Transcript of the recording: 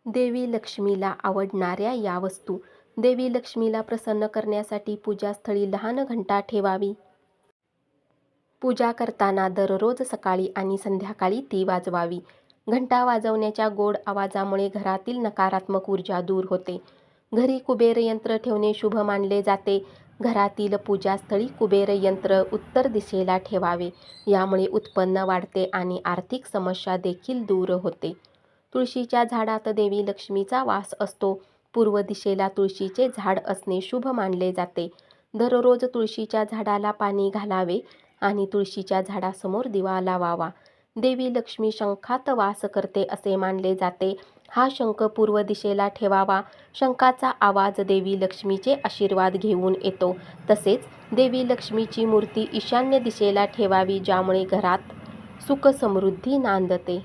देवी लक्ष्मीला आवडणाऱ्या या वस्तू. देवी लक्ष्मीला प्रसन्न करण्यासाठी पूजास्थळी लहान घंटा ठेवावी. पूजा करताना दररोज सकाळी आणि संध्याकाळी ती वाजवावी. घंटा वाजवण्याच्या गोड आवाजामुळे घरातील नकारात्मक ऊर्जा दूर होते. घरी कुबेर यंत्र ठेवणे शुभ मानले जाते. घरातील पूजास्थळी कुबेर यंत्र उत्तर दिशेला ठेवावे. यामुळे उत्पन्न वाढते आणि आर्थिक समस्या देखील दूर होते. तुळशीच्या झाडात देवी लक्ष्मीचा वास असतो. पूर्व दिशेला तुळशीचे झाड असणे शुभ मानले जाते. दररोज तुळशीच्या झाडाला पाणी घालावे आणि तुळशीच्या झाडासमोर दिवा लावावा. देवी लक्ष्मी शंखात वास करते असे मानले जाते. हा शंख पूर्व दिशेला ठेवावा. शंखाचा आवाज देवी लक्ष्मीचे आशीर्वाद घेऊन येतो. तसेच देवी लक्ष्मीची मूर्ती ईशान्य दिशेला ठेवावी, ज्यामुळे घरात सुख समृद्धी नांदते.